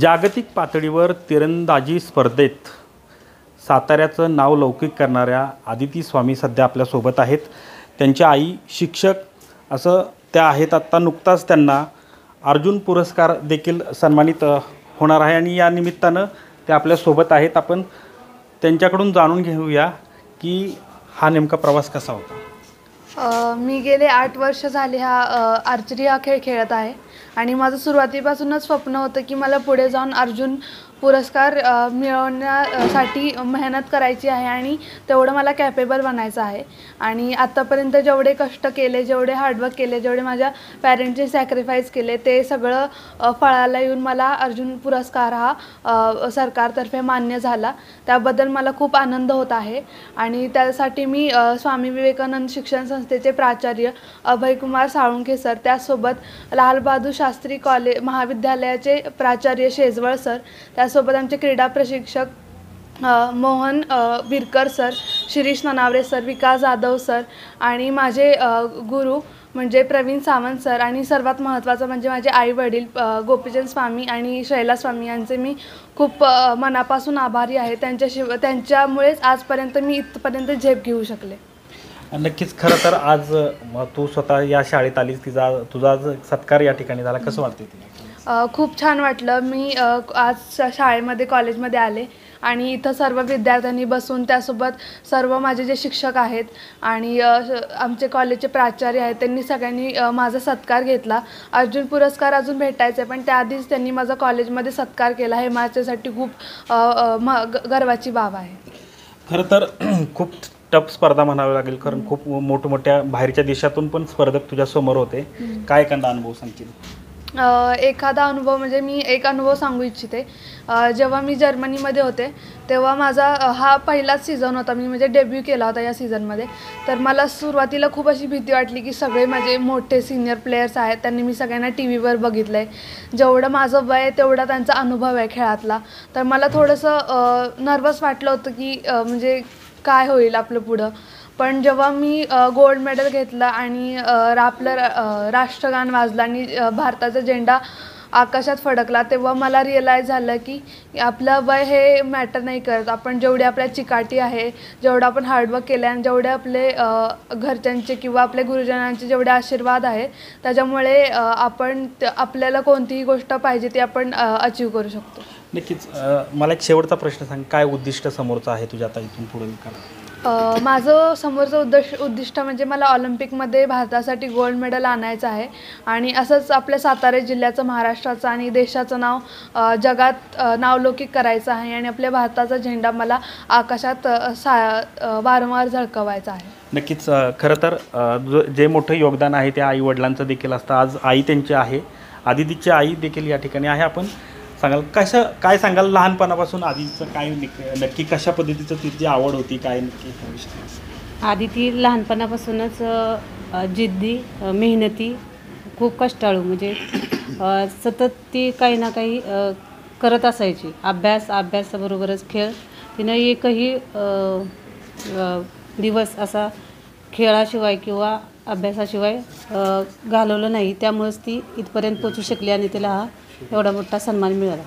जागतिक पातळीवर तिरंदाजी स्पर्धेत साताऱ्याचं नाव लौकिक करणाऱ्या आदिती स्वामी सध्या आपल्यासोबत आहेत. त्यांच्या आई शिक्षक असं त्या आहेत. आत्ता नुकताच त्यांना अर्जुन पुरस्कार देखील सन्मानित होणार आहे आणि या निमित्तानं ते आपल्यासोबत आहेत. आपण त्यांच्याकडून जाणून घेऊया की हा नेमका प्रवास कसा होता. मी गेले 8 वर्ष झाले आर्चरी हा खेळ खेळत आहे आणि माझं सुरुवातीपासूनच स्वप्न होतं की मला पुढे जाऊन अर्जुन पुरस्कार मिळवण्यासाठी मेहनत करायची आहे आणि तेवढं मला कॅपेबल बनायचं आहे. आणि आत्तापर्यंत जेवढे कष्ट केले, जेवढे हार्डवर्क केले, जेवढे माझ्या पॅरेंट्सचे सॅक्रिफाईस केले ते सगळं फळाला येऊन मला अर्जुन पुरस्कार हा सरकारतर्फे मान्य झाला. त्याबद्दल मला खूप आनंद होत आहे. आणि त्यासाठी मी स्वामी विवेकानंद शिक्षण संस्थेचे प्राचार्य अभयकुमार साळुंखे सर, त्याचसोबत लाल बहादूर शास्त्री महाविद्यालयाचे प्राचार्य शेजवळ सर, त्यासोबत आमचे क्रीडा प्रशिक्षक मोहन विरकर सर, शिरीष ननावरे सर, विकास जाधव सर आणि माझे गुरु म्हणजे प्रवीण सावंत सर आणि सर्वात महत्त्वाचं म्हणजे माझे आई वडील गोपीचंद स्वामी आणि शैला स्वामी यांचे मी खूप मनापासून आभारी आहे. त्यांच्यामुळेच आजपर्यंत मी इथपर्यंत झेप घेऊ शकले. नक्कीच. खरं तर आज तू स्वतः या शाळेत आलीस, तुझा सत्कार या ठिकाणी झाला, कसं वाटते तुला? खूप छान वाटलं. मी आज शाळेमध्ये कॉलेजमध्ये आले आणि इथं सर्व विद्यार्थ्यांनी बसून, त्यासोबत सर्व माझे जे शिक्षक आहेत आणि आमचे कॉलेजचे प्राचार्य आहेत त्यांनी सगळ्यांनी माझा सत्कार घेतला. अर्जुन पुरस्कार अजून भेटायचा आहे पण त्याआधीच त्यांनी माझा कॉलेजमध्ये सत्कार केला. हे माझ्यासाठी खूप गर्वाची बाब आहे. खरं तर खूप टफ स्पर्धा म्हणावी लागेल, कारण खूप मोठमोठ्या बाहेरच्या देशातून पण स्पर्धक तुझ्यासमोर होते. काय एखादा अनुभव सांगशील? एखादा अनुभव म्हणजे मी एक अनुभव सांगू इच्छिते. जेव्हा मी जर्मनीमध्ये होते तेव्हा माझा हा पहिलाच सीझन होता. मी म्हणजे डेब्यू केला होता या सीझनमध्ये. तर मला सुरुवातीला खूप अशी भीती वाटली की सगळे माझे मोठे सिनियर प्लेयर्स आहेत, त्यांनी मी सगळ्यांना टी व्हीवर बघितलं आहे, जेवढं माझं वय तेवढा त्यांचा अनुभव आहे खेळातला. तर मला थोडंसं नर्वस वाटलं होतं की म्हणजे काय होईल आपलं पुढं. पण जेव्हा मी गोल्ड मेडल घेतलं आणि आपलं राष्ट्रगान वाजलं आणि भारताचा झेंडा आकाशात फडकला, तेव्हा मला रिअलाईज झालं की आपलं वय हे मॅटर नाही करत. आपण जेवढी आपल्या चिकाटी आहे, जेवढं आपण हार्डवर्क केलं आणि जेवढे आपले घरच्यांचे किंवा आपल्या गुरुजनांचे जेवढे आशीर्वाद आहेत त्याच्यामुळे आपल्याला कोणतीही गोष्ट पाहिजे ती आपण अचीव करू शकतो. नक्कीच. मला एक शेवटचा प्रश्न सांग, काय उद्दिष्ट समोरचं आहे तुझ्या आता इथून पुढे? माझं समोरचं उद्दिष्ट म्हणजे मला ऑलिम्पिकमध्ये भारतासाठी गोल्ड मेडल आणायचं आहे आणि असंच आपल्या सातारा जिल्ह्याचं, महाराष्ट्राचं आणि देशाचं नाव जगात नावलौकिक करायचं आहे आणि आपल्या भारताचा झेंडा मला आकाशात वारंवार झळकवायचा आहे. नक्कीच. खरं तर जे मोठं योगदान आहे ते आई वडिलांचं देखील असतं. आज आई त्यांची आहे, आदितीची आई देखील या ठिकाणी आहे. आपण सांगाल काय सांगाल लहानपणापासून आदितीचं काय नक्की कशा पद्धतीचं तिची आवड होती, काय नक्की? आदिती लहानपणापासूनच जिद्दी, मेहनती, खूप कष्टाळू, म्हणजे सतत ती काही ना काही करत असायची. अभ्यासाबरोबरच खेळ. तिनं एकही दिवस असा खेळाशिवाय किंवा अभ्यासाशिवाय घालवलं नाही. त्यामुळेच ती इथपर्यंत पोचू शकली आणि तिला हा एवढा मोठा सन्मान मिळाला.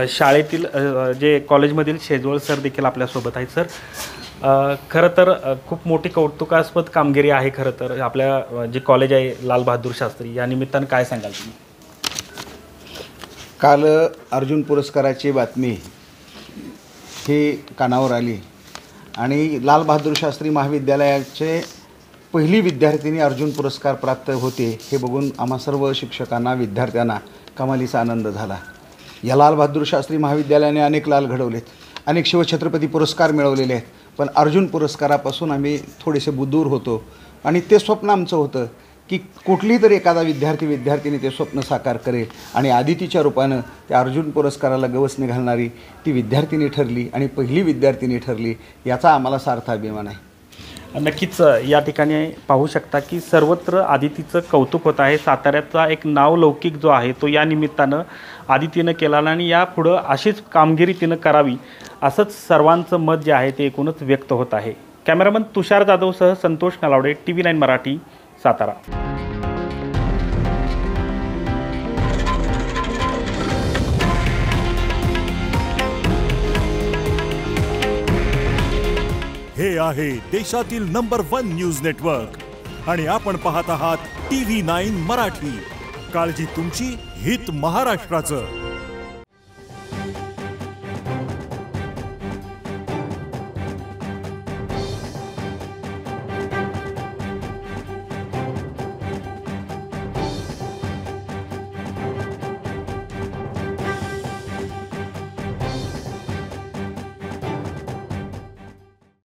शाळेतील जे कॉलेजमधील शेजवळ सर देखील आपल्यासोबत आहेत. सर, खरं तर खूप मोठी कौतुकास्पद कामगिरी आहे. खरं तर आपल्या जे कॉलेज आहे लाल बहादूर शास्त्री, या निमित्तानं काय सांगाल तुम्ही? काल अर्जुन पुरस्काराची बातमी ही कानावर आली आणि लाल बहादूर शास्त्री महाविद्यालयाचे पहिली विद्यार्थिनी अर्जुन पुरस्कार प्राप्त होते हे बघून आम्हा सर्व शिक्षकांना, विद्यार्थ्यांना कमालीचा आनंद झाला. या लाल बहादूर शास्त्री महाविद्यालयाने अनेक लाल घडवलेत, अनेक शिवछत्रपती पुरस्कार मिळवलेले आहेत, पण अर्जुन पुरस्कारापासून आम्ही थोडेसे दूर होतो आणि ते स्वप्न आमचं होतं की कुठली तरी एखादा विद्यार्थिनी ते स्वप्न साकार करेल आणि आदितीच्या रूपानं त्या अर्जुन पुरस्काराला गवसणी घालणारी ती विद्यार्थिनी ठरली आणि पहिली विद्यार्थिनी ठरली. याचा आम्हाला सार्थ अभिमान आहे. नक्कीच. या ठिकाणी पाहू शकता की सर्वत्र आदितीचं कौतुक होत आहे. साताऱ्याचा एक नावलौकिक जो आहे तो या निमित्तानं आदितीनं केला आणि यापुढं अशीच कामगिरी तिनं करावी असंच सर्वांचं मत जे आहे ते एकूणच व्यक्त होत आहे. कॅमेरामन तुषार जाधवसह संतोष नलावडे, TV9 मराठी, सातारा. आहे देशातील नंबर 1 न्यूज नेटवर्क आणि आपण पाहत आहात TV9 मराठी. काळजी तुमची, हित महाराष्ट्राचं.